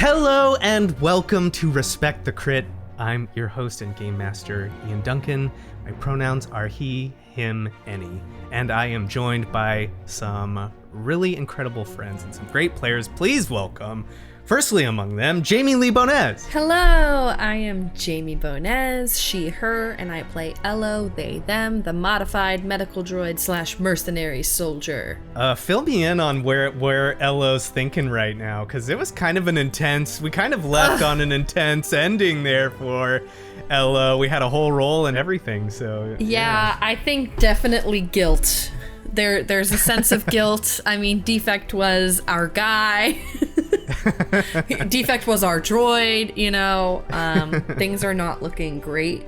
Hello and welcome to Respect the Crit. I'm your host and game master, Ian Duncan. My pronouns are he, him, any. And I am joined by some really incredible friends and some great players. Please welcome, firstly among them, Jamie Lee-Bonés. Hello, I am Jamie Bonés, she, her, and I play Elo, they, them, the modified medical droid / mercenary soldier. Fill me in on where Elo's thinking right now, because it was kind of we kind of left on an intense ending there for Elo. We had a whole roll and everything, so... Yeah, I think definitely guilt. There's a sense of guilt. I mean, Defect was our guy. Defect was our droid, you know. Things are not looking great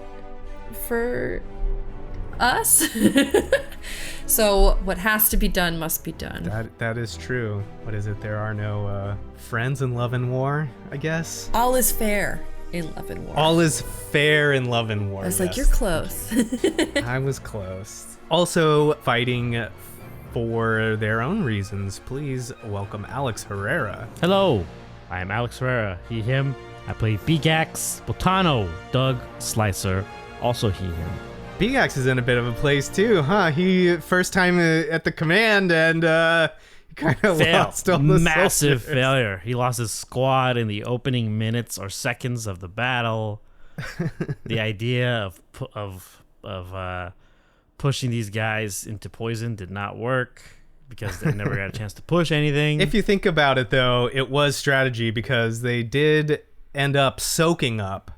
for us. So what has to be done must be done. That is true. What is it? There are no friends in love and war, I guess? All is fair in love and war. All is fair in love and war. I was yes. like, you're close. I was close. Also fighting for their own reasons, please welcome Alex Herrera. Hello, I am Alex Herrera, he, him. I play Beegax, Botano, Doug, Slicer, also he, him. Beegax is in a bit of a place too, huh? He first time at the command and he kind of lost all the massive soldiers. failure. He lost his squad in the opening minutes or seconds of the battle. The idea of pushing these guys into poison did not work because they never got a chance to push anything. If you think about it, though, it was strategy because they did end up soaking up,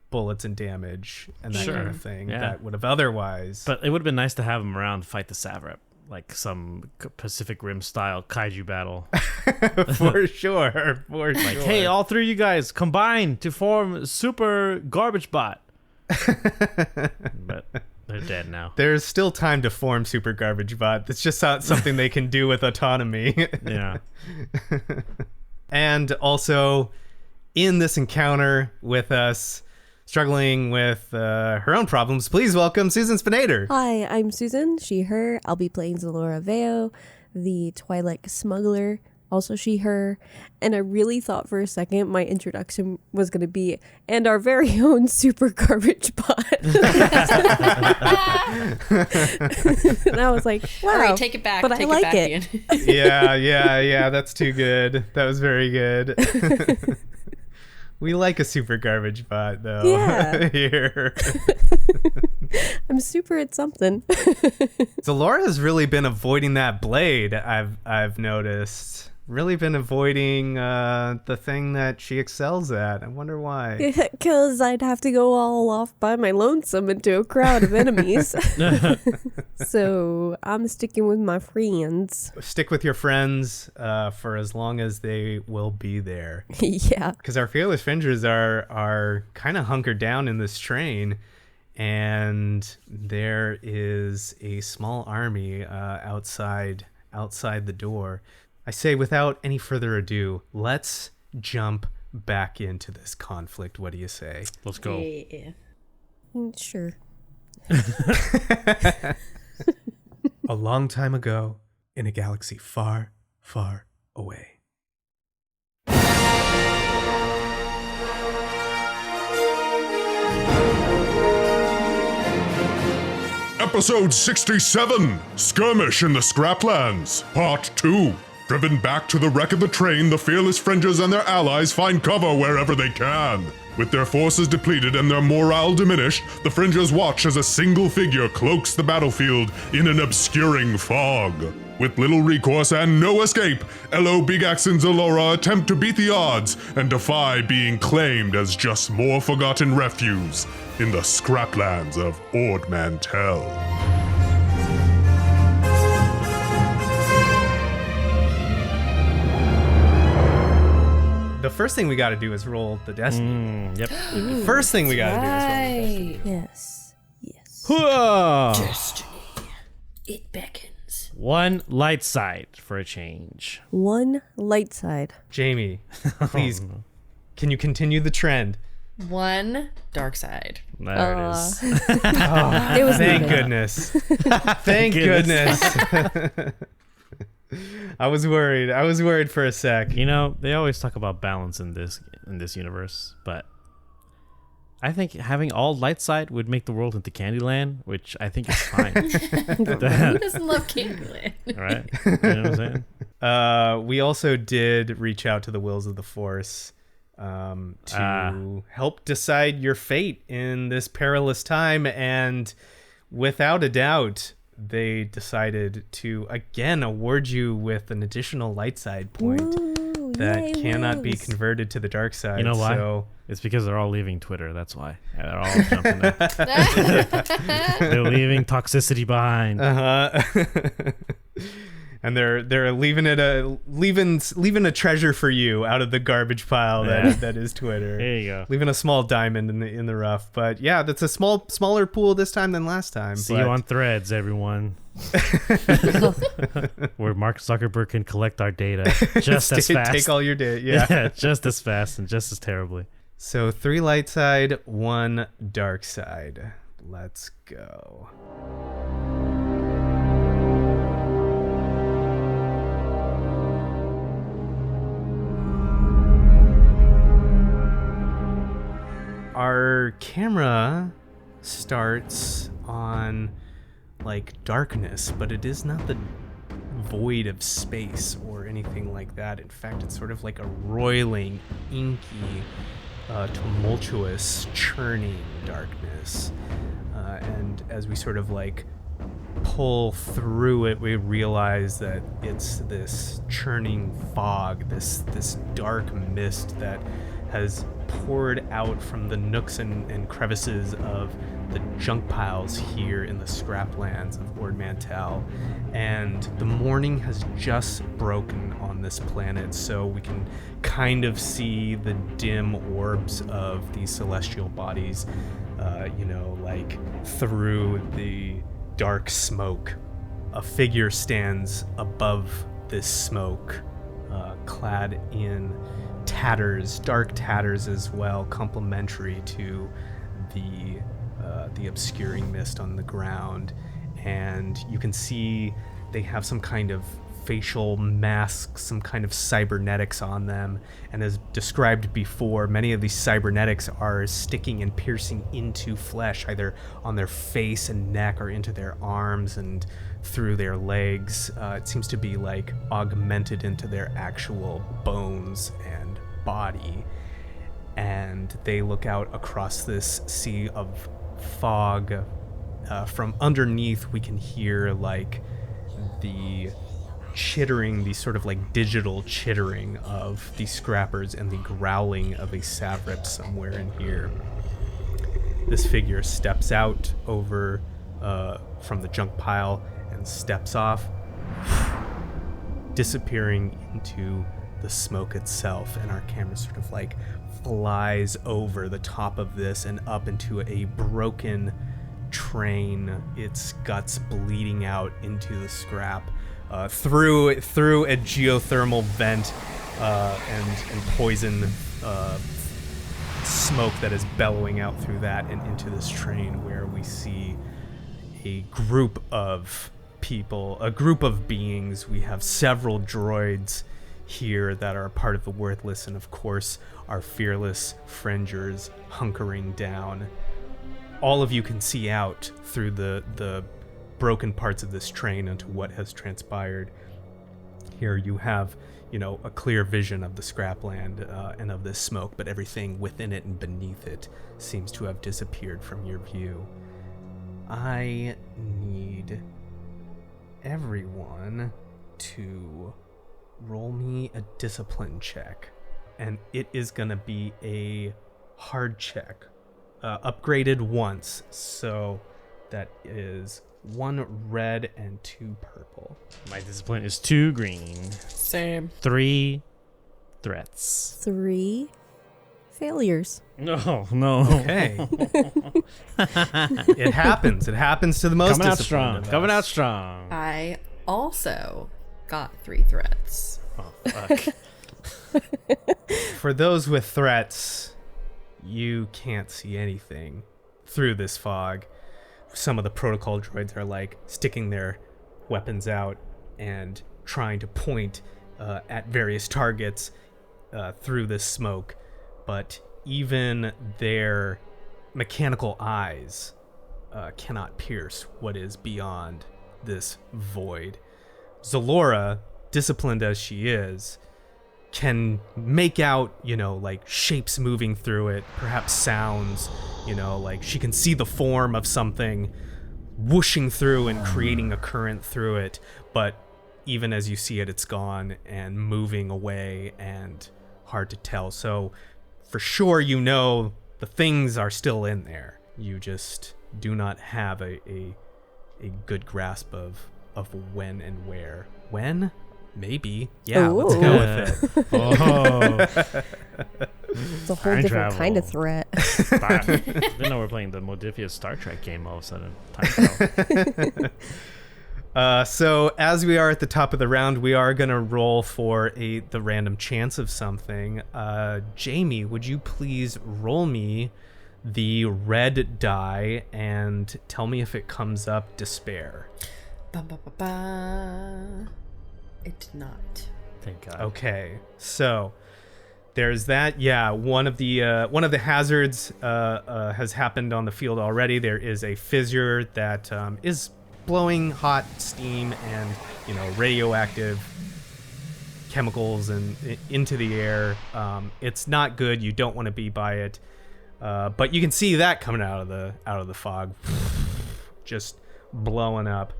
bullets and damage and that kind of thing that would have otherwise. But it would have been nice to have him around to fight the Savrep, like some Pacific Rim style kaiju battle. For sure. Like, hey, all three of you guys combine to form Super Garbage Bot. But they're dead now. There's still time to form Super Garbage Bot. It's just not something they can do with autonomy. Yeah. And also, in this encounter with us, struggling with her own problems, please welcome Susan Spenader. Hi, I'm Susan, she, her. I'll be playing Xelora Veo, the Twilight Smuggler, also she, her. And I really thought for a second my introduction was going to be, and our very own Super Garbage Bot. And I was like, wow. All right, take it back. But take I like it. Back, Yeah, that's too good. That was very good. We like a Super Garbage Bot, though. Yeah. Here. I'm super at something. Xelora has really been avoiding that blade, I've noticed. Really been avoiding the thing that she excels at. I wonder why. Because I'd have to go all off by my lonesome into a crowd of enemies. So I'm sticking with my friends. Stick with your friends for as long as they will be there. Yeah. Because our fearless fringers are kind of hunkered down in this train. And there is a small army outside the door. I say, without any further ado, let's jump back into this conflict. What do you say? Let's go. Yeah. Sure. A long time ago, in a galaxy far, far away. Episode 67, Skirmish in the Scraplands, Part 2. Driven back to the wreck of the train, the fearless fringers and their allies find cover wherever they can. With their forces depleted and their morale diminished, the fringers watch as a single figure cloaks the battlefield in an obscuring fog. With little recourse and no escape, Elo, Beegax, and Xelora attempt to beat the odds and defy being claimed as just more forgotten refuse in the Scraplands of Ord Mantell. The first thing we got to do is roll the destiny. Yep. The first thing we got to do is roll the destiny. Yes. Destiny. It beckons. One light side for a change. One light side. Jamie, please, can you continue the trend? One dark side. There it is. It was Thank needed. goodness. Thank goodness. I was worried. I was worried for a sec. You know, they always talk about balance in this universe, but I think having all light side would make the world into Candyland, which I think is fine. Who doesn't love Candyland? Right? You know what I'm saying? We also did reach out to the Wills of the Force to help decide your fate in this perilous time, and without a doubt, they decided to again award you with an additional light side point that cannot be converted to the dark side. You know why? So, it's because they're all leaving Twitter. That's why. Yeah, they're all jumping in. They're leaving toxicity behind. and they're leaving a treasure for you out of the garbage pile that is Twitter. There you go. Leaving a small diamond in the rough. But yeah, that's a smaller pool this time than last time. See you on Threads, everyone. Where Mark Zuckerberg can collect our data just as fast. Take all your data. Yeah. Just as fast and just as terribly. So 3 light side, 1 dark side. Let's go. Our camera starts on like darkness, but it is not the void of space or anything like that. In fact, it's sort of like a roiling, inky, tumultuous, churning darkness. And as we sort of like pull through it, we realize that it's this churning fog, this dark mist that has poured out from the nooks and crevices of the junk piles here in the Scraplands of Ord Mantell. And the morning has just broken on this planet, so we can kind of see the dim orbs of these celestial bodies, like through the dark smoke. A figure stands above this smoke, clad in tatters, dark tatters as well, complementary to the obscuring mist on the ground. And you can see they have some kind of facial masks, some kind of cybernetics on them. And as described before, many of these cybernetics are sticking and piercing into flesh, either on their face and neck or into their arms and through their legs. It seems to be like augmented into their actual bones and body. And they look out across this sea of fog. From underneath, we can hear like the chittering, the sort of like digital chittering of the scrappers and the growling of a savrip somewhere in here. This figure steps out over from the junk pile and steps off, disappearing into the smoke itself, and our camera sort of like flies over the top of this and up into a broken train, its guts bleeding out into the scrap, through a geothermal vent, and poison smoke that is bellowing out through that and into this train, where we see a group of people, a group of beings. We have several droids here that are part of the Worthless, and of course our fearless Frengers hunkering down. All of you can see out through the broken parts of this train into what has transpired. Here you have, a clear vision of the Scrapland and of this smoke, but everything within it and beneath it seems to have disappeared from your view. I need everyone to roll me a discipline check, and it is gonna be a hard check, upgraded once, so that is 1 red and 2 purple. My discipline is 2 green. Same. 3 threats. 3 failures. No. Okay. It happens to the most Coming out disciplined strong. of us. Coming out strong. I also got 3 threats. Oh, fuck. For those with threats, you can't see anything through this fog. Some of the protocol droids are like sticking their weapons out and trying to point at various targets through this smoke, but even their mechanical eyes cannot pierce what is beyond this void. Xelora, disciplined as she is, can make out, like shapes moving through it, perhaps sounds, like she can see the form of something whooshing through and creating a current through it, but even as you see it, it's gone and moving away and hard to tell. So for sure, the things are still in there. You just do not have a good grasp of when and where. When? Maybe. Yeah, let's go with it. Oh. It's a whole different kind of threat. Didn't know we're playing the modifious Star Trek game all of a sudden. Time travel. So as we are at the top of the round, we are going to roll for the random chance of something. Jamie, would you please roll me the red die and tell me if it comes up despair? It did not. Thank God. Okay, so there's that. Yeah, one of the hazards has happened on the field already. There is a fissure that is blowing hot steam and radioactive chemicals into the air. It's not good. You don't want to be by it, but you can see that coming out of the fog, just blowing up.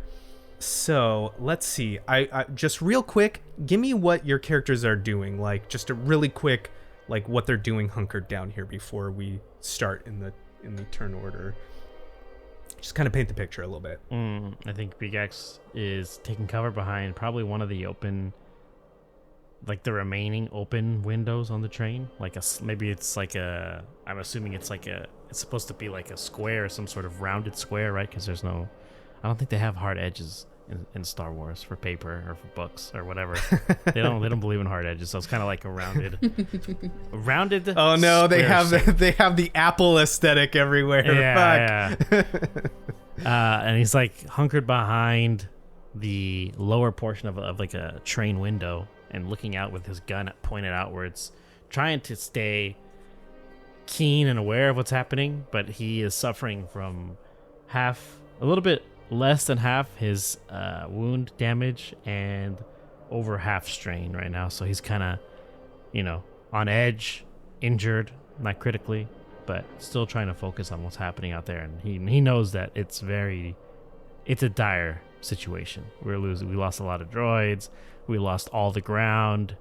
So let's see. I just real quick, give me what your characters are doing. Like just a really quick, like what they're doing hunkered down here before we start in the turn order. Just kind of paint the picture a little bit. I think Beegax is taking cover behind probably one of the open, like the remaining open windows on the train. Like maybe it's like I'm assuming it's supposed to be like a square or some sort of rounded square, right? Because I don't think they have hard edges in Star Wars for paper or for books or whatever. They don't believe in hard edges, so it's kind of like a rounded. Oh no, they have shape. they have the Apple aesthetic everywhere. Yeah, yeah. And he's like hunkered behind the lower portion of like a train window and looking out with his gun pointed outwards, trying to stay keen and aware of what's happening, but he is suffering from a little bit less than half his wound damage and over half strain right now. So he's kind of, on edge, injured, not critically, but still trying to focus on what's happening out there. And he knows that it's a dire situation. We lost a lot of droids. We lost all the ground.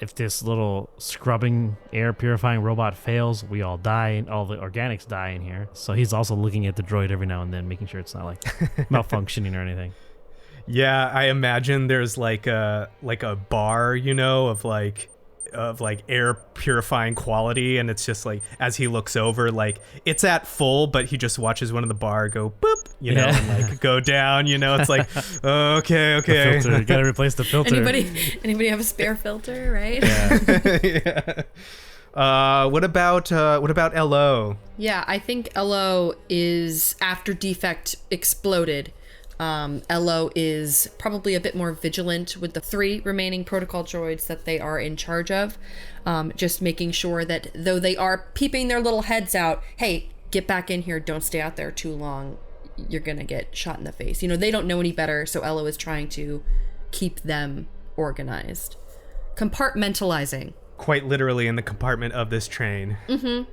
If this little scrubbing air purifying robot fails, we all die, and all the organics die in here. So he's also looking at the droid every now and then, making sure it's not like malfunctioning or anything. Yeah, I imagine there's like a bar, of air purifying quality, and it's just like as he looks over, like it's at full, but he just watches one of the bar go boop, and like go down. It's like okay. The filter, you gotta replace the filter. Anybody have a spare filter, right? Yeah. What about LO? Yeah, I think LO is after Defect exploded. LO is probably a bit more vigilant with the 3 remaining protocol droids that they are in charge of, just making sure that though they are peeping their little heads out, hey, get back in here, don't stay out there too long, you're gonna get shot in the face. They don't know any better, so LO is trying to keep them organized, compartmentalizing. Quite literally in the compartment of this train. Mm-hmm.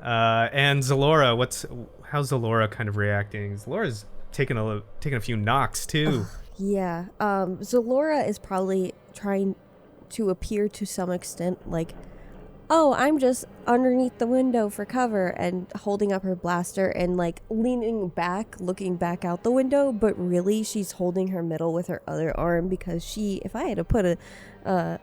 And Xelora, how's Xelora kind of reacting? Xelora's taking a few knocks too. Yeah. Xelora is probably trying to appear to some extent like, oh, I'm just underneath the window for cover, and holding up her blaster and like leaning back, looking back out the window, but really she's holding her middle with her other arm because if I had to put a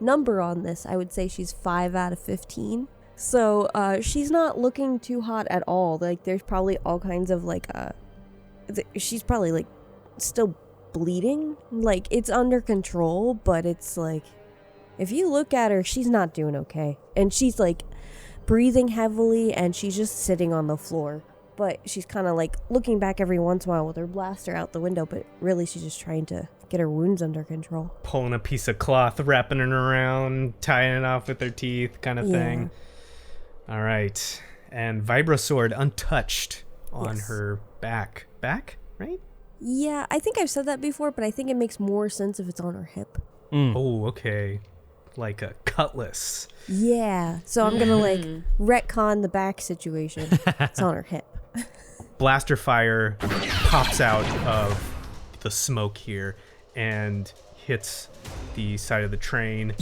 number on this, I would say she's 5 out of 15. So she's not looking too hot at all. Like there's probably all kinds of like she's probably like still bleeding. Like it's under control, but it's like if you look at her, she's not doing okay. And she's like breathing heavily, and she's just sitting on the floor but she's kind of like looking back every once in a while with her blaster out the window, but really she's just trying to get her wounds under control. Pulling a piece of cloth, wrapping it around, tying it off with her teeth, kind of thing. All right. And Vibrosword untouched on her back. Back, right? Yeah, I think I've said that before, but I think it makes more sense if it's on her hip. Oh, okay. Like a cutlass. Yeah, so I'm gonna like retcon the back situation. It's on her hip. Blaster fire pops out of the smoke here and hits the side of the train.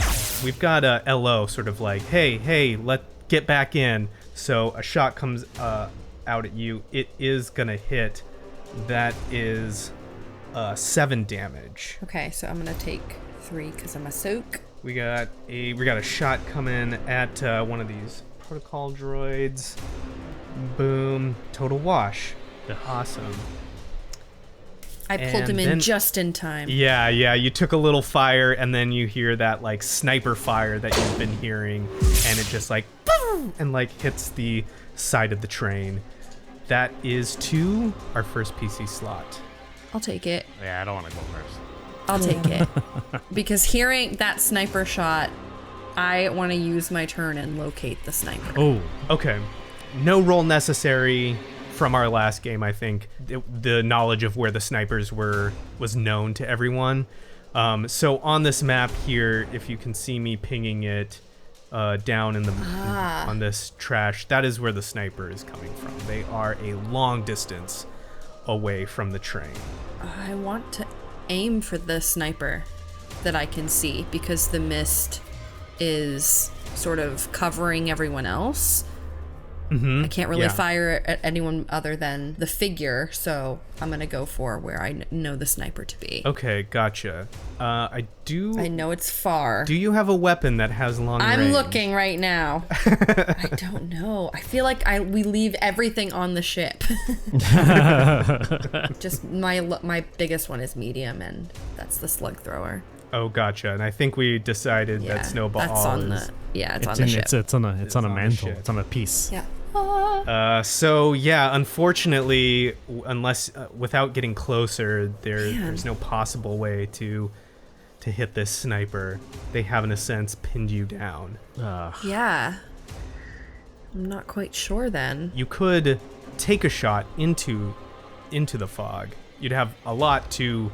We've got a LO sort of like, hey, let's get back in. So a shot comes out at you. It is gonna hit. That is 7 damage. Okay, so I'm gonna take 3 because I'm a soak. We got a shot coming at one of these protocol droids. Boom. Total wash. Awesome. I pulled And him then- in just in time. Yeah, you took a little fire, and then you hear that like sniper fire that you've been hearing, and it just like boom, and like hits the side of the train. That is to our first PC slot. I'll take it. Yeah, I don't want to go first. I'll take it. Because hearing that sniper shot, I want to use my turn and locate the sniper. Oh, Okay, no roll necessary from our last game. I think the knowledge of where the snipers were was known to everyone. So on this map here, if you can see me pinging it down in the on this trash, that is where the sniper is coming from. They are a long distance away from the train. I want to aim for the sniper that I can see because the mist is sort of covering everyone else. I can't really fire at anyone other than the figure, so I'm gonna go for where I know the sniper to be. Okay, gotcha. I know it's far. Do you have a weapon that has long range? I'm looking right now. I don't know. I feel like we leave everything on the ship. Just my biggest one is medium, and that's the slug thrower. Oh, gotcha. And I think we decided that Snowball that's on is... it's on the ship. It's on a mantle. ship. It's on a piece. Yeah. So yeah, unfortunately, unless without getting closer, there's no possible way to hit this sniper. They have, in a sense, pinned you down. Yeah. I'm not quite sure then. You could take a shot into the fog. You'd have a lot to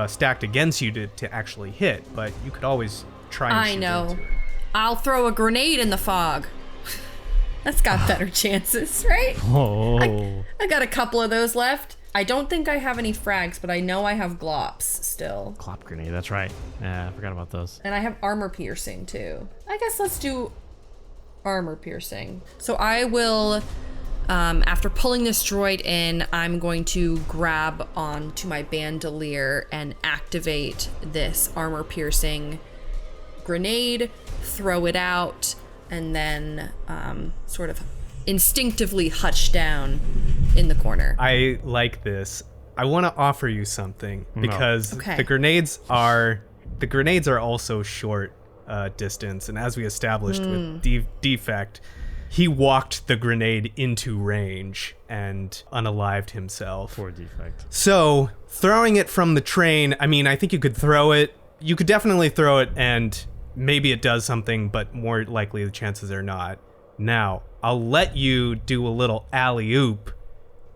stacked against you to actually hit, but you could always try and I shoot know. into it. I'll throw a grenade in the fog. That's got better chances, right? Oh. I got a couple of those left. I don't think I have any frags, but I know I have glops still. Clop grenade, that's right. Yeah, I forgot about those. And I have armor piercing too. I guess let's do armor piercing. So I will, after pulling this droid in, I'm going to grab onto my bandolier and activate this armor piercing grenade, throw it out, and then sort of instinctively hutch down in the corner. I like this. I want to offer you something because Okay. the grenades are also short distance, and as we established with Defect, he walked the grenade into range and unalived himself. Poor Defect. So throwing it from the train, I mean, I think you could throw it. You could definitely throw it, and maybe it does something, but more likely the chances are not. Now, I'll let you do a little alley-oop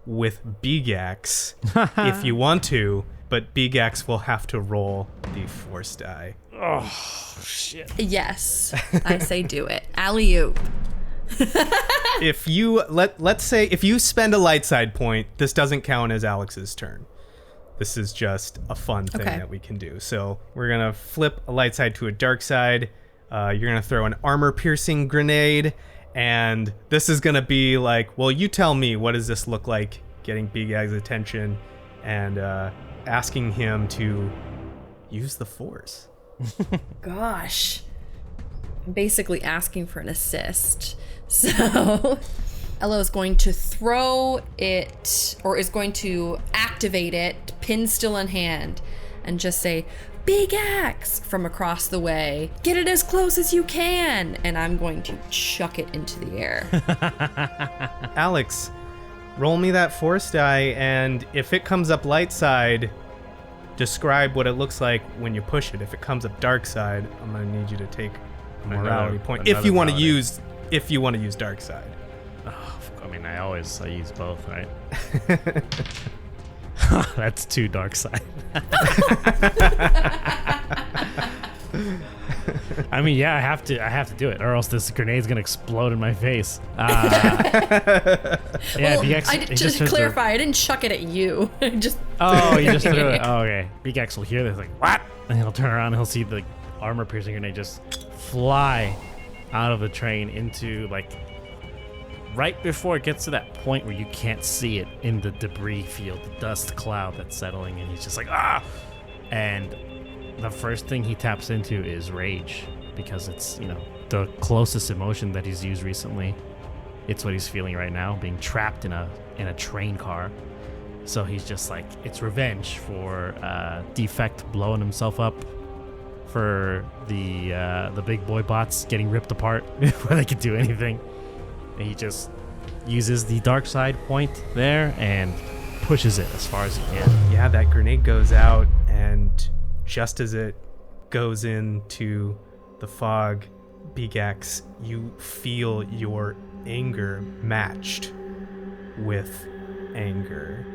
with Beegax if you want to, but Beegax will have to roll the force die. Oh, shit. Yes, I say do it. Alley-oop. If you let's say if you spend a light side point, this doesn't count as Alex's turn. This is just a fun thing that we can do. So we're gonna flip a light side to a dark side. You're gonna throw an armor piercing grenade, and this is gonna be like, well, you tell me, what does this look like? Getting Beegax's attention and asking him to use the force. Gosh. I'm basically asking for an assist. So Ella is going to throw it, or is going to activate it, pin still in hand, and just say, Beegax, from across the way. Get it as close as you can. And I'm going to chuck it into the air. Alex, roll me that force die, and if it comes up light side, describe what it looks like when you push it. If it comes up dark side, I'm gonna need you to take a morality point if you want to use dark side. Oh, I mean, I use both, right? That's 2 dark side. I mean, yeah, I have to do it, or else this grenade's gonna explode in my face. Yeah, just to clarify, I didn't chuck it at you. Just oh, you just threw it. Oh, okay. Beegax will hear this, like, what? And he'll turn around and he'll see the armor-piercing grenade just fly out of the train into, like, right before it gets to that point where you can't see it in the debris field, the dust cloud that's settling, and he's just like, ah! And the first thing he taps into is rage, because it's, the closest emotion that he's used recently. It's what he's feeling right now, being trapped in a train car. So he's just like, it's revenge for Defect blowing himself up, for the big boy bots getting ripped apart before they could do anything. And he just uses the dark side point there and pushes it as far as he can. Yeah, that grenade goes out, and just as it goes into the fog, Beegax, you feel your anger matched with anger.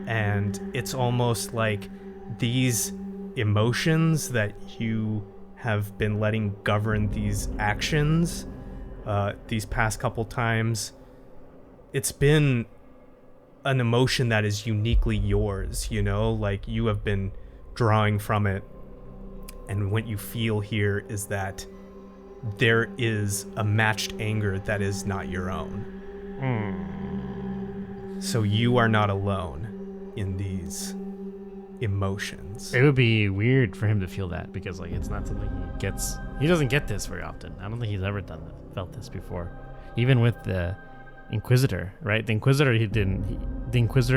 And it's almost like these emotions that you have been letting govern these actions these past couple times, it's been an emotion that is uniquely yours, like you have been drawing from it. And what you feel here is that there is a matched anger that is not your own. So you are not alone in these emotions. It would be weird for him to feel that, because it's not something he doesn't get this very often. I don't think he's ever felt this before. Even with the Inquisitor, right? The Inquisitor,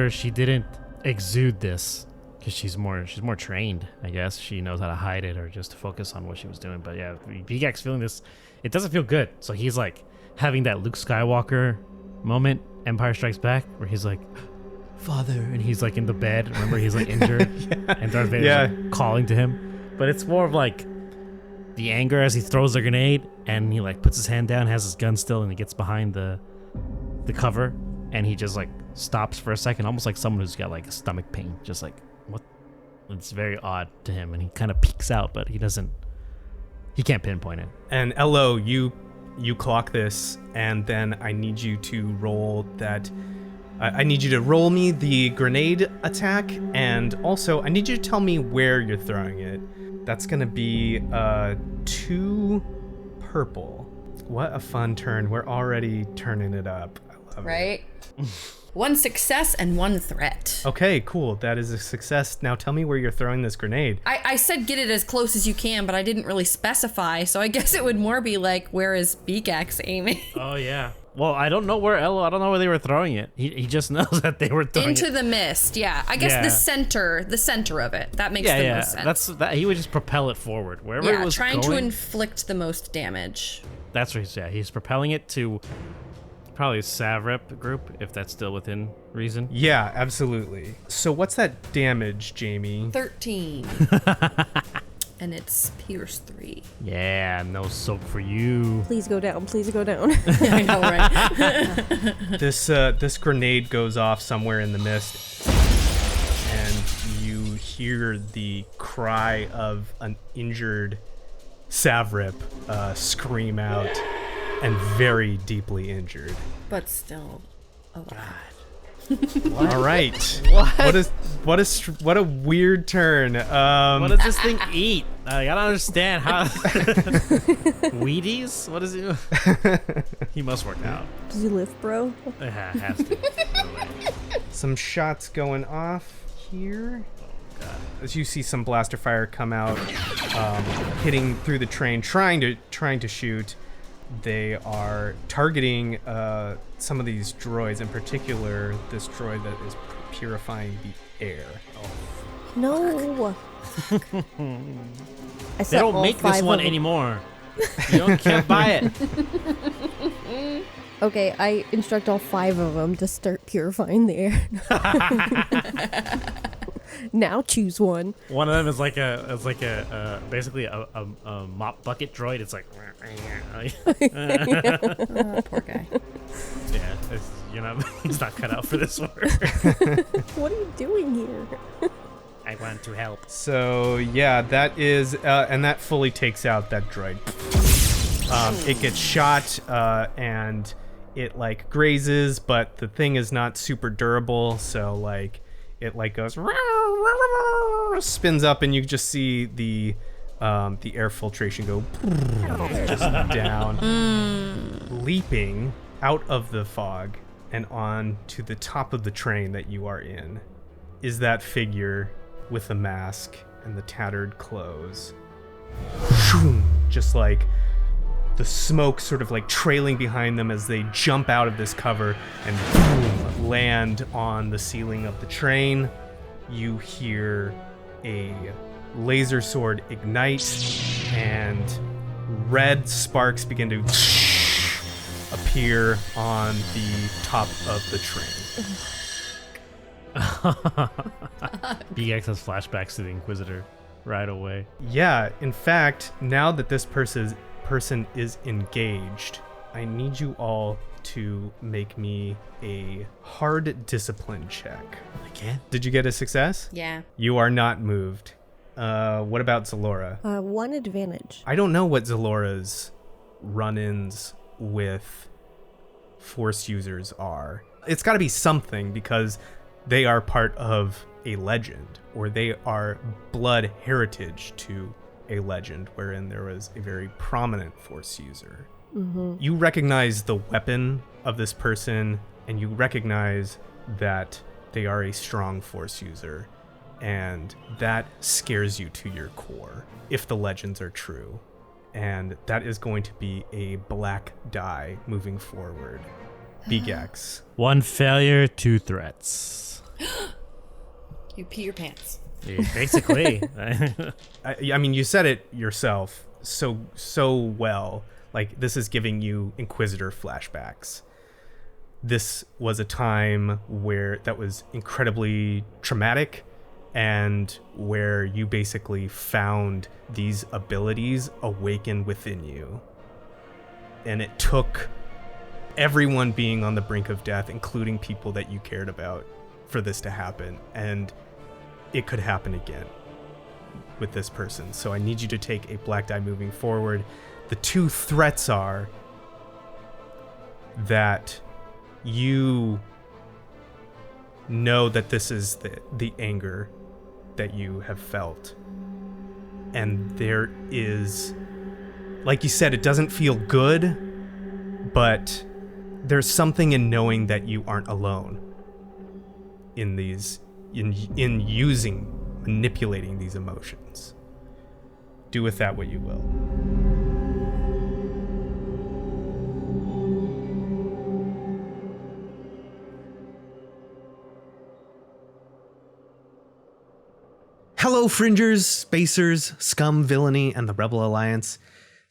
she didn't exude this, because she's more trained, I guess. She knows how to hide it, or just to focus on what she was doing. But yeah, Beegax feeling this, it doesn't feel good. So he's like having that Luke Skywalker moment, Empire Strikes Back, where he's like, Father, and he's like in the bed. Remember, he's like injured, and Darth Vader's like calling to him. But it's more of like the anger as he throws the grenade, and he like puts his hand down, has his gun still, and he gets behind the cover, and he just like stops for a second, almost like someone who's got like a stomach pain, just like, what? It's very odd to him, and he kind of peeks out, but he can't pinpoint it. And Elo, you clock this, and then I need you to roll that. I need you to roll me the grenade attack, and also I need you to tell me where you're throwing it. That's gonna be 2 purple. What a fun turn. We're already turning it up. I love it. Right? 1 success and 1 threat. Okay, cool. That is a success. Now tell me where you're throwing this grenade. I said get it as close as you can, but I didn't really specify, so I guess it would more be like, where is Beegax aiming? Oh, yeah. Well, I don't know where they were throwing it. He just knows that they were throwing into it the mist. Yeah, I guess the center of it. That makes the most sense. He would just propel it forward wherever it was trying going. to inflict the most damage. That's what he's propelling it to probably a Savrep group, if that's still within reason. Yeah, absolutely. So what's that damage, Jamie? 13. And it's Pierce 3. Yeah, no soak for you. Please go down. Please go down. I know, right? This grenade goes off somewhere in the mist, and you hear the cry of an injured Savrip scream out, and very deeply injured. But still alive. All right. What a weird turn. What does this thing eat? I gotta understand how. Wheaties? What is it? He must work out. Does he lift, bro? Yeah, has to. Some shots going off here. As you see some blaster fire come out, hitting through the train, trying to shoot. They are targeting some of these droids, in particular this droid that is purifying the air. No. They don't make this one anymore. You can't buy it. Okay, I instruct all 5 of them to start purifying the air. Now choose one. One of them is basically a mop bucket droid. It's like, Poor guy. yeah, he's not cut out for this work. What are you doing here? I want to help. So yeah, that is, and that fully takes out that droid. It gets shot, and it like grazes, but the thing is not super durable. So like, it like goes, spins up, and you just see the air filtration go just down, leaping out of the fog and on to the top of the train that you are in. Is that figure with the mask and the tattered clothes. Just like the smoke sort of like trailing behind them as they jump out of this cover and boom, land on the ceiling of the train. You hear a laser sword ignite and red sparks begin to appear on the top of the train. Beegax has flashbacks to the Inquisitor right away. Yeah, in fact, now that this person is engaged, I need you all to make me a hard discipline check. Again? Did you get a success? Yeah. You are not moved. What about Xelora? 1 advantage. I don't know what Xelora's run-ins with Force users are. It's got to be something, because they are part of a legend, or they are blood heritage to a legend wherein there was a very prominent Force user. Mm-hmm. You recognize the weapon of this person, and you recognize that they are a strong Force user, and that scares you to your core if the legends are true. And that is going to be a black die moving forward. Beegax. 1 failure, 2 threats. You pee your pants. Yeah, basically. I mean, you said it yourself so well. Like, this is giving you Inquisitor flashbacks. This was a time where that was incredibly traumatic, and where you basically found these abilities awaken within you. And it took everyone being on the brink of death, including people that you cared about, for this to happen. And it could happen again with this person. So I need you to take a black die moving forward. The 2 threats are that you know that this is the anger that you have felt. And there is, like you said, it doesn't feel good, but there's something in knowing that you aren't alone in manipulating these emotions. Do with that what you will. Hello, Fringers, Spacers, Scum, Villainy, and the Rebel Alliance.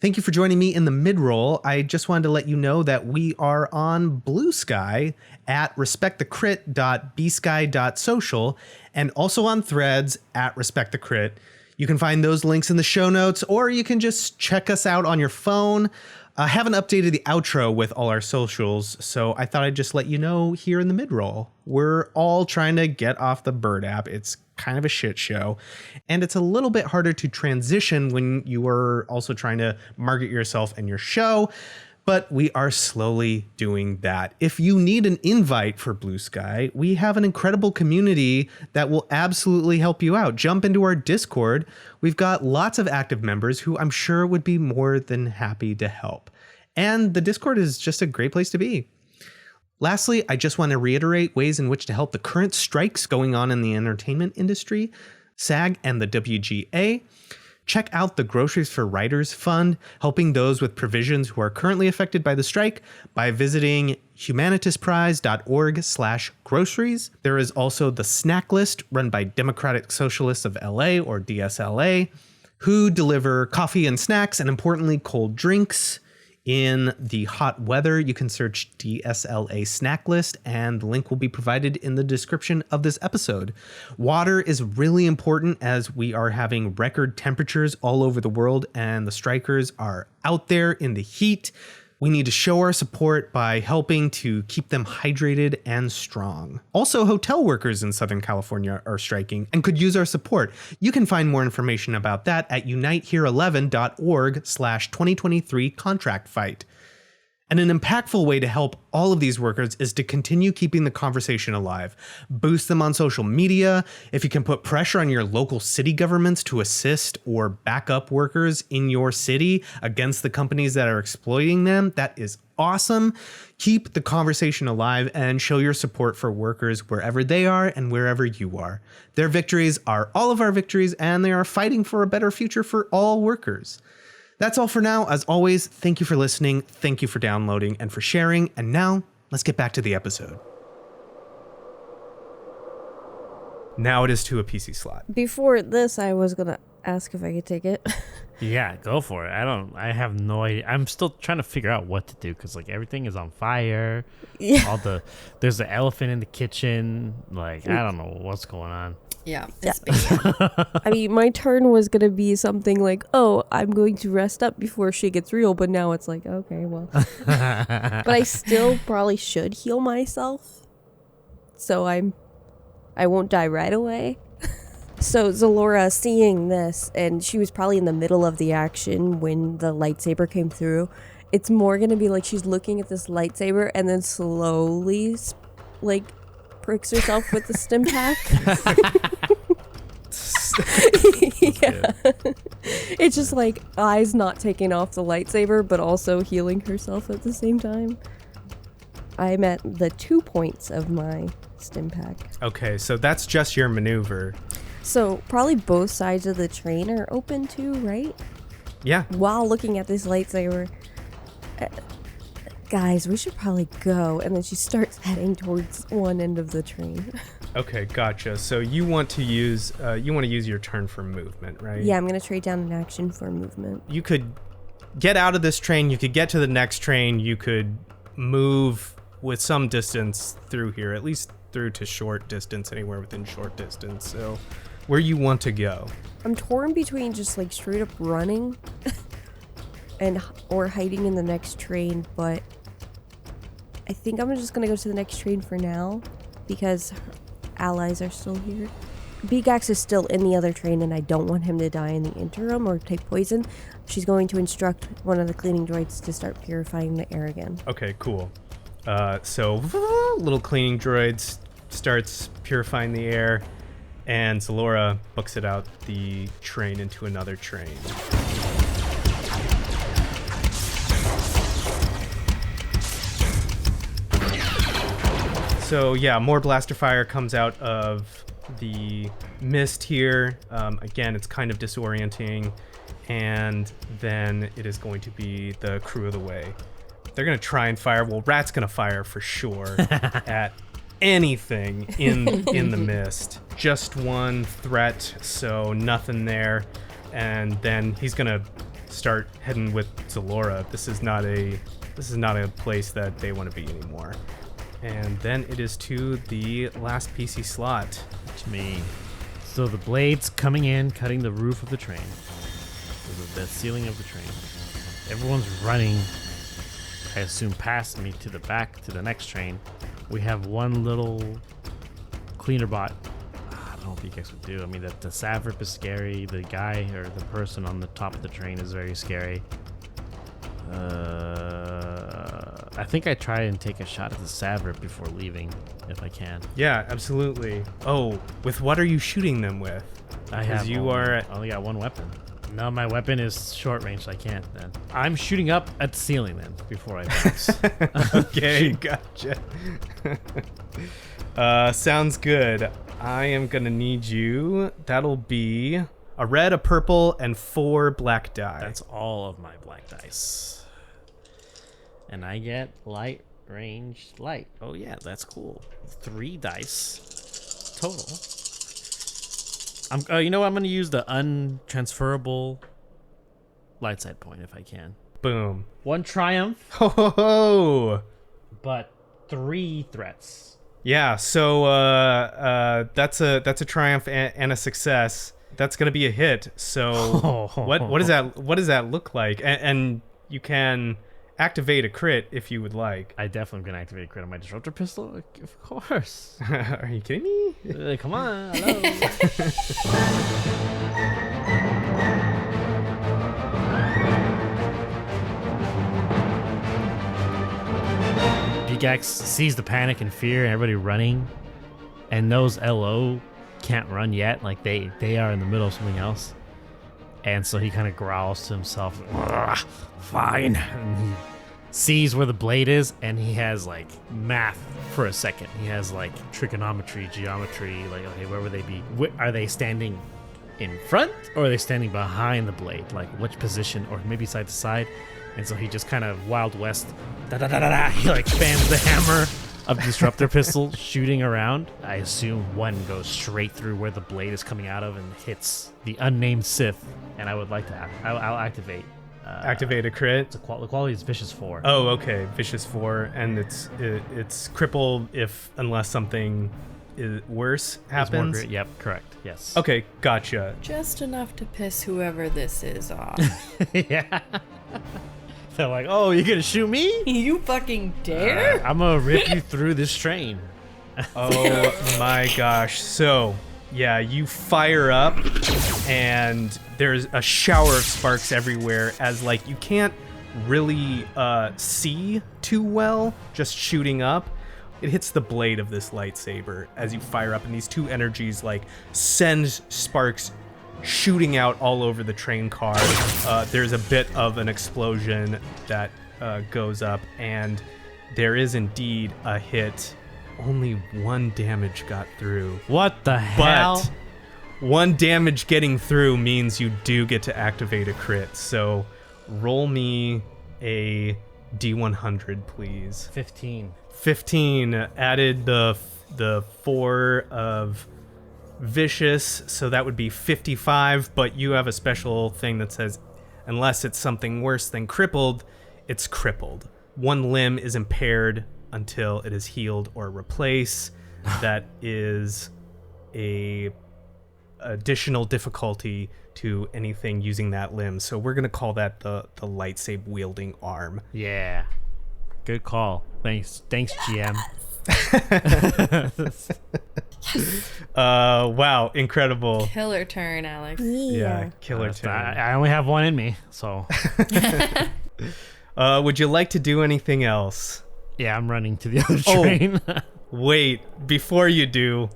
Thank you for joining me in the mid-roll. I just wanted to let you know that we are on Blue Sky at respectthecrit.bsky.social and also on Threads at respectthecrit. You can find those links in the show notes, or you can just check us out on your phone. I haven't updated the outro with all our socials, so I thought I'd just let you know here in the mid-roll. We're all trying to get off the Bird app. It's kind of a shit show, and it's a little bit harder to transition when you are also trying to market yourself and your show, but we are slowly doing that. If you need an invite for Blue Sky, we have an incredible community that will absolutely help you out. Jump into our Discord. We've got lots of active members who I'm sure would be more than happy to help. And the Discord is just a great place to be. Lastly, I just want to reiterate ways in which to help the current strikes going on in the entertainment industry, SAG and the WGA. Check out the Groceries For Writers Fund, helping those with provisions who are currently affected by the strike by visiting humanitasprize.org/groceries. There is also the Snack List, run by Democratic Socialists of LA, or DSALA, who deliver coffee and snacks, and importantly, cold drinks, In the hot weather, you can search DSALA snack list, and the link will be provided in the description of this episode. Water is really important as we are having record temperatures all over the world, and the strikers are out there in the heat. We need to show our support by helping to keep them hydrated and strong. Also, hotel workers in Southern California are striking and could use our support. You can find more information about that at unitehere11.org/2023 contract fight. And an impactful way to help all of these workers is to continue keeping the conversation alive. Boost them on social media. If you can put pressure on your local city governments to assist or back up workers in your city against the companies that are exploiting them, that is awesome. Keep the conversation alive and show your support for workers wherever they are and wherever you are. Their victories are all of our victories, and they are fighting for a better future for all workers. That's all for now. As always, thank you for listening, thank you for downloading, and for sharing. And now, let's get back to the episode. Now it is to a PC slot. Before this, I was going to ask if I could take it. Yeah, go for it. I have no idea. I'm still trying to figure out what to do because like everything is on fire. Yeah. There's the elephant in the kitchen. Like, I don't know what's going on. Yeah, it's big. I mean, my turn was going to be something like, oh, I'm going to rest up before she gets real. But now it's like, okay, well. But I still probably should heal myself. So I won't die right away. So Xelora, seeing this, and she was probably in the middle of the action when the lightsaber came through. It's more going to be like she's looking at this lightsaber and then slowly, like, pricks herself with the stim pack. Yeah. It's just like eyes not taking off the lightsaber, but also healing herself at the same time. I'm at the 2 points of my stim pack. Okay, so that's just your maneuver. So probably both sides of the train are open too, right? Yeah. While looking at this lightsaber, guys, we should probably go. And then she starts heading towards one end of the train. Okay, gotcha. So you want to use your turn for movement, right? Yeah, I'm gonna trade down an action for movement. You could get out of this train. You could get to the next train. You could move with some distance through here, at least through to short distance, anywhere within short distance. So where you want to go? I'm torn between just like straight up running or hiding in the next train, but I think I'm just gonna go to the next train for now because allies are still here. Beegax is still in the other train and I don't want him to die in the interim or take poison. She's going to instruct one of the cleaning droids to start purifying the air again. Okay, cool. So little cleaning droids starts purifying the air, and Xelora books it out the train into another train. So yeah, more blaster fire comes out of the mist here. Again, it's kind of disorienting, and then it is going to be the crew of the way. They're going to try and fire. Well, Rat's going to fire for sure at anything in the mist. Just one threat, so nothing there. And then he's going to start heading with Xelora. This is not a place that they want to be anymore. And then it is to the last PC slot. It's me. So the blades coming in, cutting the roof of the train. The ceiling of the train. Everyone's running, I assume, past me to the back to the next train. We have one little cleaner bot. I don't know what Beegax would do. I mean, the Savrip is scary. The guy or the person on the top of the train is very scary. I think I try and take a shot at the Savrip before leaving, if I can. Yeah, absolutely. Oh, with what are you shooting them with? I only got one weapon. No, my weapon is short range, so I can't then. I'm shooting up at the ceiling then, before I bounce. Okay, gotcha. Sounds good. I am gonna need you. That'll be a red, a purple, and 4 black die. That's all of my black dice. And I get light range light. Oh yeah, that's cool. 3 dice total. You know what? I'm gonna use the untransferable light side point if I can. Boom. 1 triumph, Ho ho ho! but 3 threats. Yeah, so that's a triumph and a success. That's gonna be a hit. So what does that look like? And you can activate a crit if you would like. I definitely gonna activate a crit on my disruptor pistol. Of course. Are you kidding me? Come on. Hello. Beegax sees the panic and fear and everybody running, and knows LO can't run yet. Like they are in the middle of something else, and so he kind of growls to himself, "Fine." And he sees where the blade is, and he has like math for a second. He has like trigonometry, geometry. Like, okay, where would they be? Are they standing in front, or are they standing behind the blade? Like which position, or maybe side to side? And so he just kind of Wild West, he like spams the hammer of disruptor pistol, shooting around. I assume one goes straight through where the blade is coming out of and hits the unnamed Sith. And I would like to, I'll activate. Activate a crit. The quality is Vicious 4. Oh, okay, Vicious 4, and it's crippled unless something worse happens. Yep, correct. Yes. Okay, gotcha. Just enough to piss whoever this is off. Yeah. They're like, oh, you're gonna shoot me? You fucking dare? I'm gonna rip you through this train. Oh my gosh. So, yeah, you fire up and there's a shower of sparks everywhere as like you can't really see too well just shooting up. It hits the blade of this lightsaber as you fire up, and these two energies like send sparks shooting out all over the train car. There's a bit of an explosion that goes up, and there is indeed a hit. Only 1 damage got through. What the hell? But 1 damage getting through means you do get to activate a crit. So roll me a D100, please. 15. 15 added the 4 of vicious, so that would be 55, but you have a special thing that says unless it's something worse than crippled, it's crippled. 1 limb is impaired until it is healed or replaced. That is a additional difficulty to anything using that limb, so we're gonna call that the lightsaber wielding arm. Yeah. Good call. Thanks GM. Wow, incredible. Killer turn, Alex. Yeah, killer turn. I only have 1 in me, so. Would you like to do anything else? Yeah, I'm running to the other train. Wait, before you do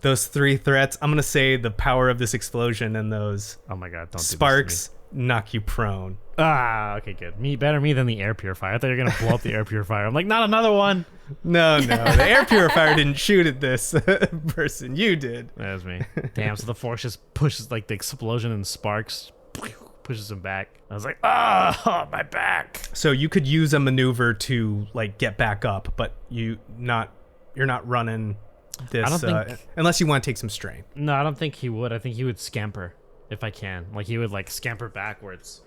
those 3 threats, I'm gonna say the power of this explosion and those Oh my god, don't sparks do this knock you prone. to me. Okay, good. Better me than the air purifier. I thought you were gonna blow up the air purifier. I'm like, not another one. No, the air purifier didn't shoot at this person. You did. That was me. Damn, so the force just pushes, like, the explosion and sparks pushes him back. I was like, oh, my back. So you could use a maneuver to like get back up, but you're not running this I don't think, unless you want to take some strain. No, I don't think he would. I think he would scamper if I can. Like, he would like scamper backwards.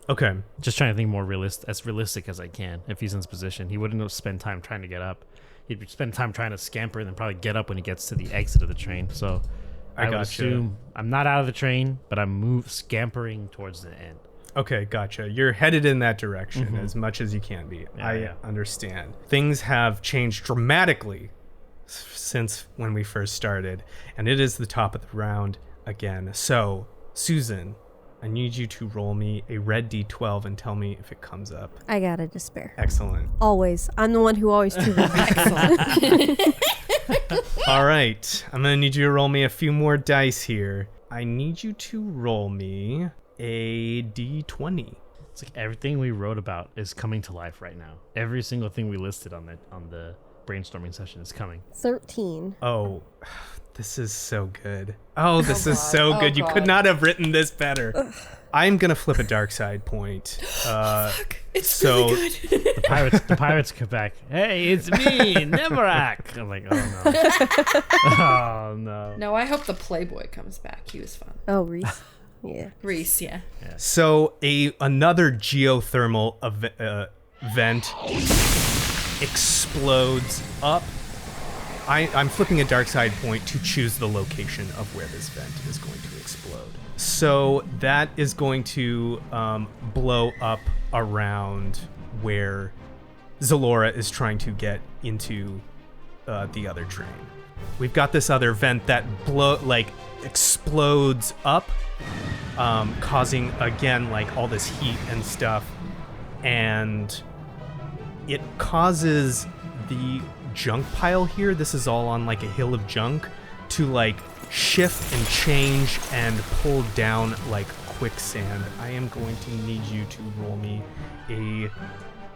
Okay. Just trying to think more realistic as I can. If he's in this position, he wouldn't spend time trying to get up. He'd spend time trying to scamper and then probably get up when he gets to the exit of the train. So I would assume I'm not out of the train, but I'm scampering towards the end. Okay, gotcha. You're headed in that direction as much as you can be. I understand. Things have changed dramatically since when we first started, and it is the top of the round again. So, Susan, I need you to roll me a red D12 and tell me if it comes up. I got a despair. Excellent. Always. I'm the one who always triggers. Excellent. All right. I'm going to need you to roll me a few more dice here. I need you to roll me a D20. It's like everything we wrote about is coming to life right now. Every single thing we listed on the brainstorming session is coming. 13. Oh, this is so good. Oh, this is so good. You could not have written this better. I'm going to flip a dark side point. Fuck. It's so really good. The pirates come back. Hey, it's me, Nemerak. I'm like, oh no. Oh no. No, I hope the Playboy comes back. He was fun. Oh, Reese. Yeah. Reese, yeah. So another geothermal vent explodes up. I'm flipping a dark side point to choose the location of where this vent is going to explode. So that is going to blow up around where Xelora is trying to get into the other train. We've got this other vent that explodes up, causing again like all this heat and stuff, and it causes the junk pile here, this is all on like a hill of junk, to like shift and change and pull down like quicksand. I am going to need you to roll me a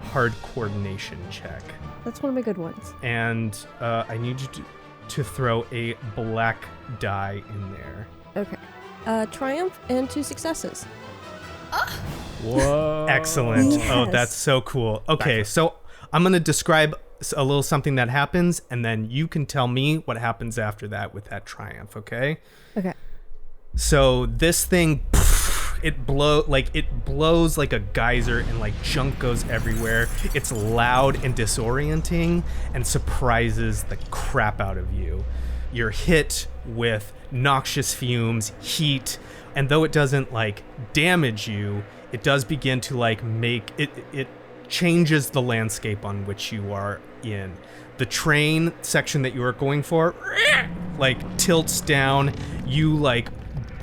hard coordination check. That's one of my good ones. And I need you to throw a black die in there. Okay. Triumph and 2 successes. Whoa. Excellent. Yes. Oh, that's so cool. Okay, so I'm going to describe a little something that happens, and then you can tell me what happens after that with that triumph, okay? Okay. So this thing, it blows like a geyser, and like junk goes everywhere. It's loud and disorienting and surprises the crap out of you. You're hit with noxious fumes, heat, and though it doesn't like damage you, it does begin to like make it changes the landscape on which you are in. The train section that you are going for like tilts down. You like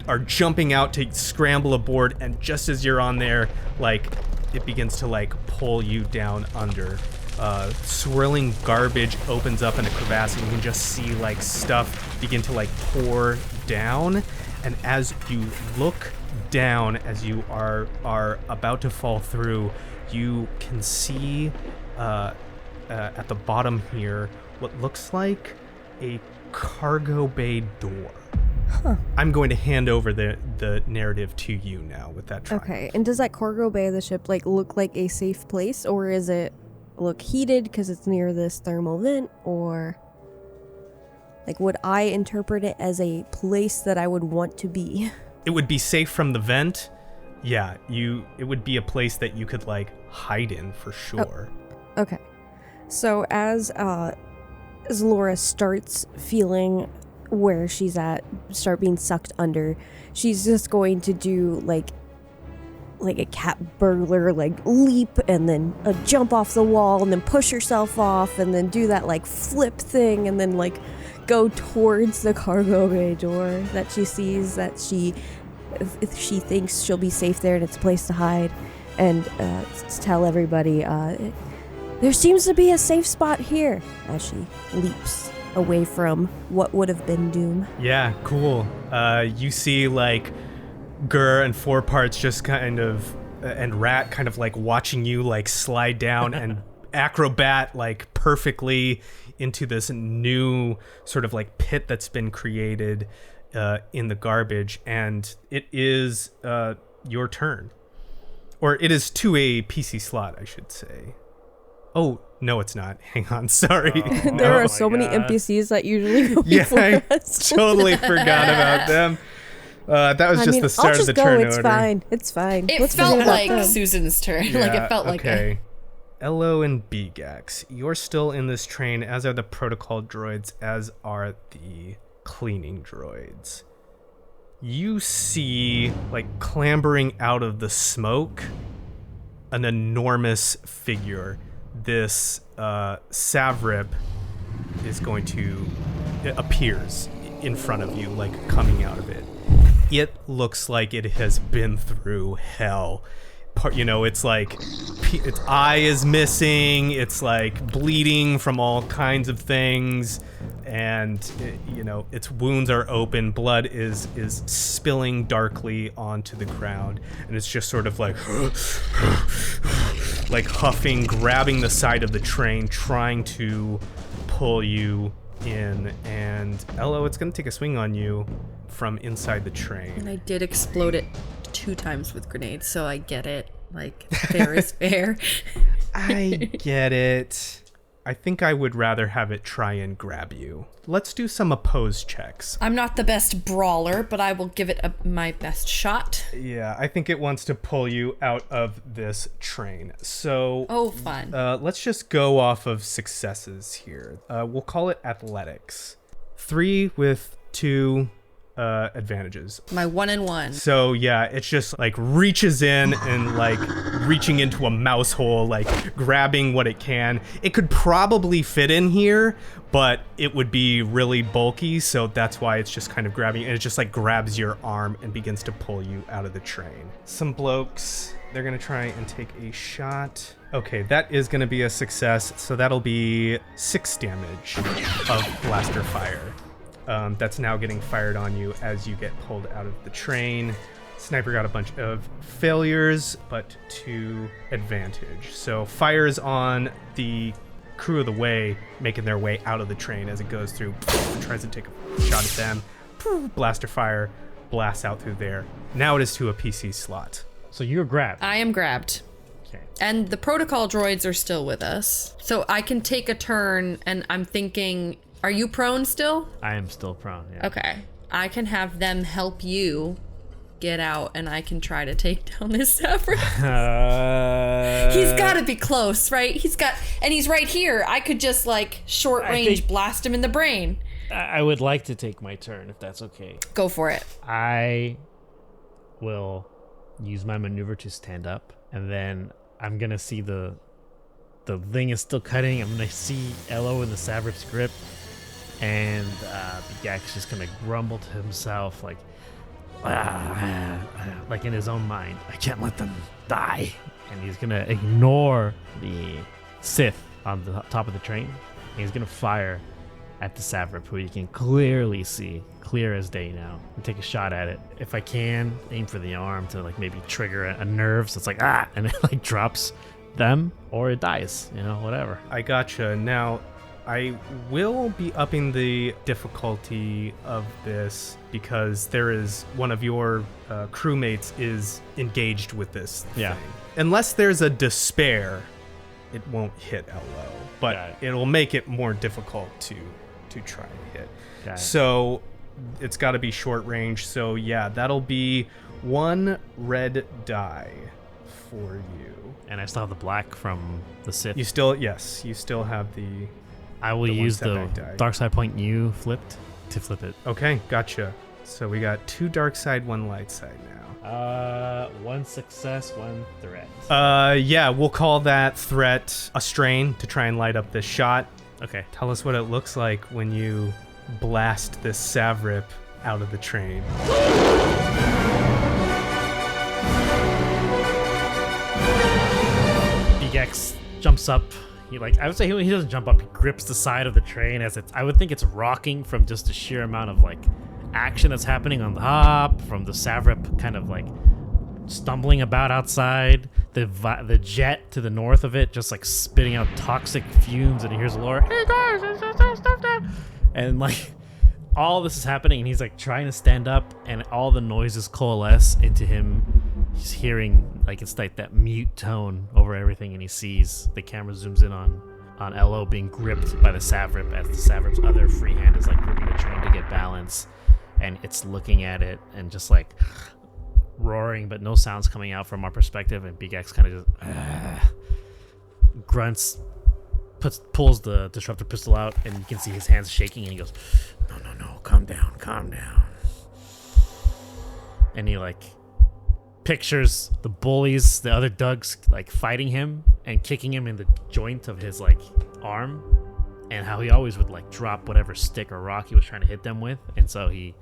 are jumping out to scramble aboard, and just as you're on there, like it begins to like pull you down under. Swirling garbage opens up in a crevasse, and you can just see like stuff begin to like pour down. And as you look down, as you are about to fall through, you can see at the bottom here what looks like a cargo bay door. Huh. I'm going to hand over the narrative to you now with that triumph. Okay, and does that cargo bay of the ship like look like a safe place, or is it look heated because it's near this thermal vent, or like would I interpret it as a place that I would want to be? It would be safe from the vent. Yeah, it would be a place that you could like hide in for sure. Oh, okay. So as Laura starts feeling where she's at, start being sucked under, she's just going to do like a cat burglar, like leap and then jump off the wall and then push herself off and then do that like flip thing and then like go towards the cargo bay door that she sees, that she thinks she'll be safe there and it's a place to hide, and tell everybody there seems to be a safe spot here, as she leaps away from what would have been doom. Yeah, cool. You see like Gur and Four Parts just kind of and Rat kind of like watching you like slide down and acrobat like perfectly into this new sort of like pit that's been created in the garbage, and it is your turn. Or it is to a PC slot, I should say. Oh, no, it's not. Hang on, sorry. There are so many NPCs that usually go before us. I totally forgot about them. That was just the start of the turn order. It's fine. It's fine. It Let's felt forget about like them. Susan's turn. Yeah, like it felt like okay. Elo and Beegax, you're still in this train, as are the protocol droids, as are the cleaning droids. You see, like, clambering out of the smoke, an enormous figure. This Savrip is going to... It appears in front of you, like, coming out of it. It looks like it has been through hell. You know, it's like its eye is missing, it's like bleeding from all kinds of things, and you know, its wounds are open, blood is spilling darkly onto the ground, and it's just sort of like like huffing, grabbing the side of the train, trying to pull you in. And Elo, it's gonna take a swing on you from inside the train. And I did explode it 2 times with grenades, so I get it. Like, fair is fair. I get it. I think I would rather have it try and grab you. Let's do some opposed checks. I'm not the best brawler, but I will give it my best shot. Yeah, I think it wants to pull you out of this train. So, Oh, fun. let's just go off of successes here. We'll call it athletics. 3 with 2 advantages. My 1 and 1. So yeah, it's just like reaches in and like reaching into a mouse hole, like grabbing what it can. It could probably fit in here, but it would be really bulky, so that's why it's just kind of grabbing, and it just like grabs your arm and begins to pull you out of the train. Some blokes, they're gonna try and take a shot. Okay, that is gonna be a success, so that'll be 6 damage of blaster fire. That's now getting fired on you as you get pulled out of the train. Sniper got a bunch of failures, but 2 advantage. So fires on the crew of the way, making their way out of the train as it goes through, tries to take a shot at them. Blaster fire blasts out through there. Now it is to a PC slot. So you're grabbed. I am grabbed. Okay. And the protocol droids are still with us. So I can take a turn, and I'm thinking, are you prone still? I am still prone, yeah. Okay. I can have them help you get out, and I can try to take down this Severus. He's got to be close, right? He's right here. I could just like short range blast him in the brain. I would like to take my turn, if that's okay. Go for it. I will use my maneuver to stand up, and then I'm gonna see the thing is still cutting. I'm gonna see Elo in the Savrip's grip, and Beegax just gonna grumble to himself like in his own mind, I can't let them die. And he's gonna ignore the Sith on the top of the train, and he's gonna fire at the Savrip, who you can clearly see, clear as day now, and take a shot at it. If I can, aim for the arm to like maybe trigger a nerve, so it's like and it like drops them, or it dies, whatever. I gotcha. Now, I will be upping the difficulty of this because there is one of your crewmates is engaged with this thing. Unless there's a despair, it won't hit LO, but it'll make it more difficult to try and hit. So it's got to be short range. So yeah, that'll be 1 red die for you. And I still have the black from the Sith. You still have the... I will use the dark side point you flipped to flip it. Okay, gotcha. So we got 2 dark side, 1 light side now. 1 success, 1 threat. Yeah, we'll call that threat a strain to try and light up this shot. Okay. Tell us what it looks like when you blast this Savrip out of the train. Beegax jumps up. I would say he doesn't jump up. He grips the side of the train I would think it's rocking from just the sheer amount of action that's happening on the top, from the Savrip kind of stumbling about outside, the jet to the north of it just spitting out toxic fumes, and he hears Laura, hey guys, stuff down, and all this is happening, and he's trying to stand up, and all the noises coalesce into him. He's hearing it's that mute tone over everything, and he sees the camera zooms in on Elo being gripped by the Savrip as the Savrip's other free hand is gripping the train to get balance, and it's looking at it and just roaring, but no sounds coming out from our perspective. And Beegax kind of just grunts, pulls the disruptor pistol out, and you can see his hands shaking, and he goes, no, calm down. And he pictures the bullies, the other Dugs, fighting him and kicking him in the joint of his arm, and how he always would drop whatever stick or rock he was trying to hit them with. And so he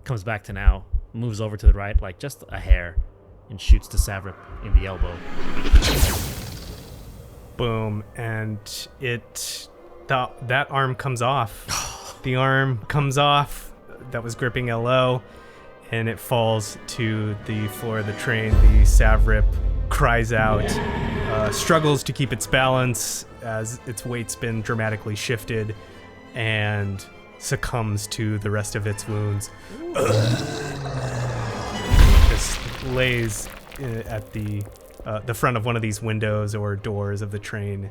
comes back to now, moves over to the right just a hair, and shoots the Savrip in the elbow. Boom, and that arm comes off. The arm comes off that was gripping LO, and it falls to the floor of the train. The Savrip cries out, struggles to keep its balance as its weight's been dramatically shifted, and succumbs to the rest of its wounds. Just lays at the front of one of these windows or doors of the train,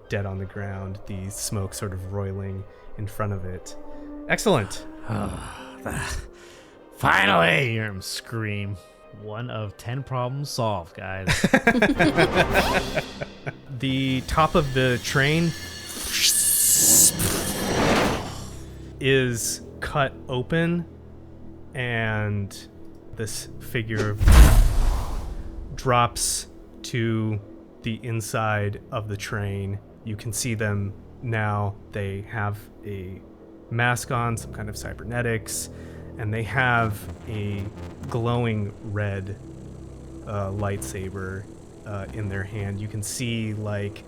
dead on the ground, the smoke sort of roiling in front of it. Excellent. Finally, you hear him scream. 1 of 10 problems solved, guys. The top of the train is cut open, and this figure drops to the inside of the train. You can see them now. They have a mask on, some kind of cybernetics, and they have a glowing red lightsaber in their hand. You can see like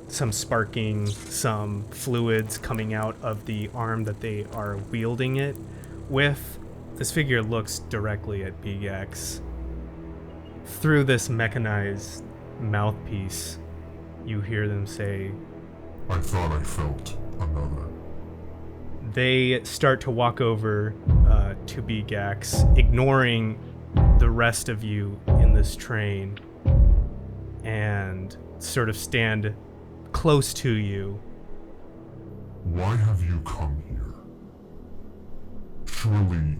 some sparking, some fluids coming out of the arm that they are wielding it with. This figure looks directly at Beegax. Through this mechanized mouthpiece, you hear them say, I thought I felt another. They start to walk over to Beegax, ignoring the rest of you in this train, and sort of stand close to you. Why have you come here? Surely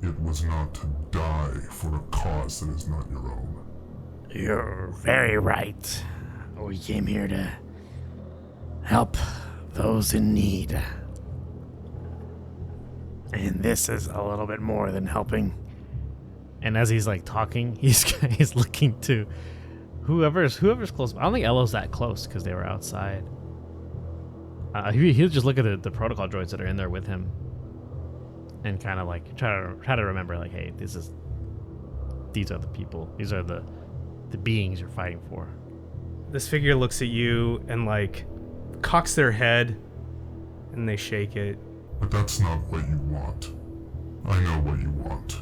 it was not to die for a cause that is not your own. You're very right. We came here to help those in need. And this is a little bit more than helping. And as he's like talking, he's looking to whoever's close. I don't think Elo's that close because they were outside. He'll just look at the protocol droids that are in there with him, and kind of like try to remember, like, hey, these are the people. These are the beings you're fighting for. This figure looks at you and like cocks their head, and they shake it. But that's not what you want. I know what you want.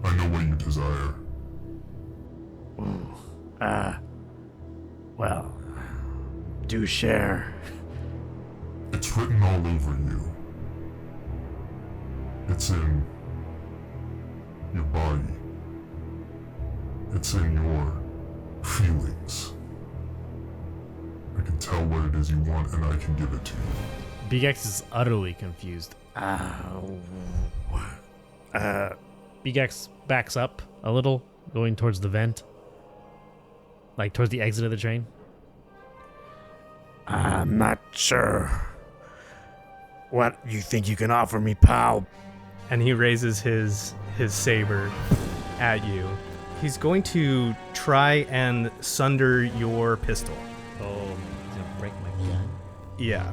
I know what you desire. Well, do share. It's written all over you. It's in your body. It's in your feelings. I can tell what it is you want, and I can give it to you. Beegax is utterly confused. Beegax backs up a little, going towards the vent. Like towards the exit of the train. I'm not sure what you think you can offer me, pal. And he raises his saber at you. He's going to try and sunder your pistol. Oh, he's gonna break my gun? Yeah.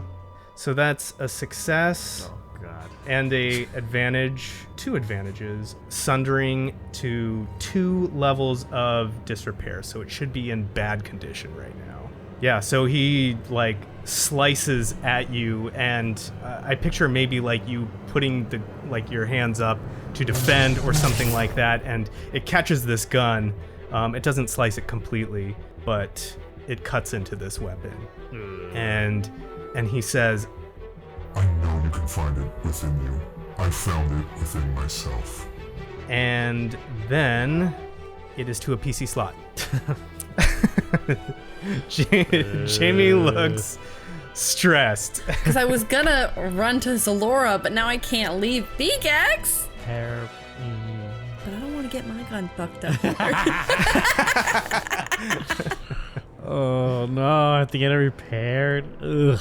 So that's a success. Oh, God. And a advantage, 2 advantages, sundering to 2 levels of disrepair. So it should be in bad condition right now. Yeah, so he like slices at you, and I picture maybe like you putting your hands up to defend or something like that, and it catches this gun. It doesn't slice it completely, but it cuts into this weapon. And he says, I know you can find it within you. I found it within myself. And then it is to a PC slot. Jamie looks stressed. Because I was gonna run to Xelora, but now I can't leave Beegax. But I don't want to get my gun fucked up. Oh no, I have to get it repaired. Ugh.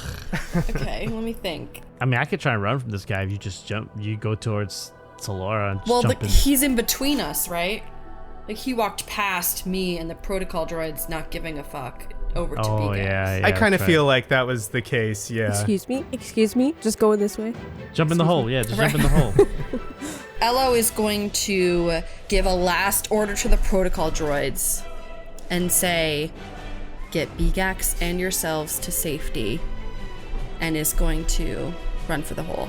Okay, let me think. I mean, I could try and run from this guy if you just you go towards Xelora and just Well, jump in. he's in between us, right? Like, he walked past me and the protocol droids not giving a fuck over to Beegax. Yeah, I kind of that's feel like that was the case, yeah. Excuse me, just going this way. Jump in the hole, yeah, just jump in the hole. Elo is going to give a last order to the protocol droids and say, get Beegax and yourselves to safety, and is going to run for the hole.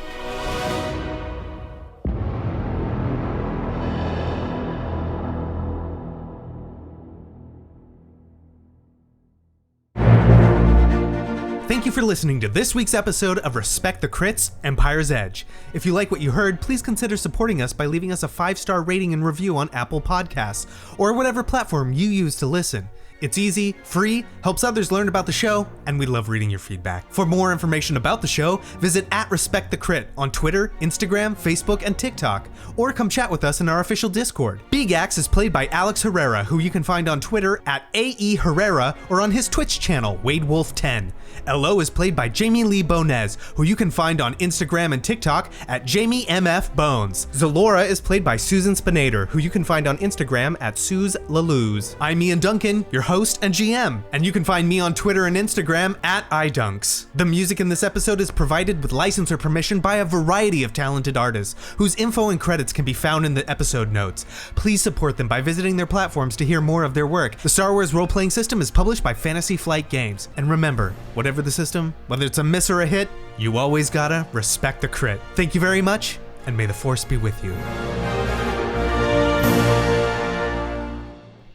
Thank you for listening to this week's episode of Respect the Crits, Empire's Edge. If you like what you heard, please consider supporting us by leaving us a 5-star rating and review on Apple Podcasts, or whatever platform you use to listen. It's easy, free, helps others learn about the show, and we love reading your feedback. For more information about the show, visit @RespectTheCrit on Twitter, Instagram, Facebook, and TikTok, or come chat with us in our official Discord. Beegax is played by Alex Herrera, who you can find on Twitter @AE Herrera or on his Twitch channel, WadeWolf10. LO is played by Jamie Lee-Bonés, who you can find on Instagram and TikTok @JamieMFBones. Xelora is played by Susan Spenader, who you can find on Instagram @SuzLalouz. I'm Ian Duncan, your host and GM, and you can find me on Twitter and Instagram @idunks. The music in this episode is provided with license or permission by a variety of talented artists, whose info and credits can be found in the episode notes. Please support them by visiting their platforms to hear more of their work. The Star Wars role-playing system is published by Fantasy Flight Games. And remember, whatever the system, whether it's a miss or a hit, you always gotta respect the crit. Thank you very much, and may the Force be with you.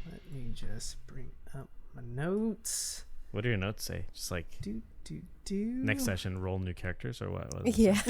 Let me just bring up my notes. What do your notes say? Just like next session, roll new characters or what? Yeah.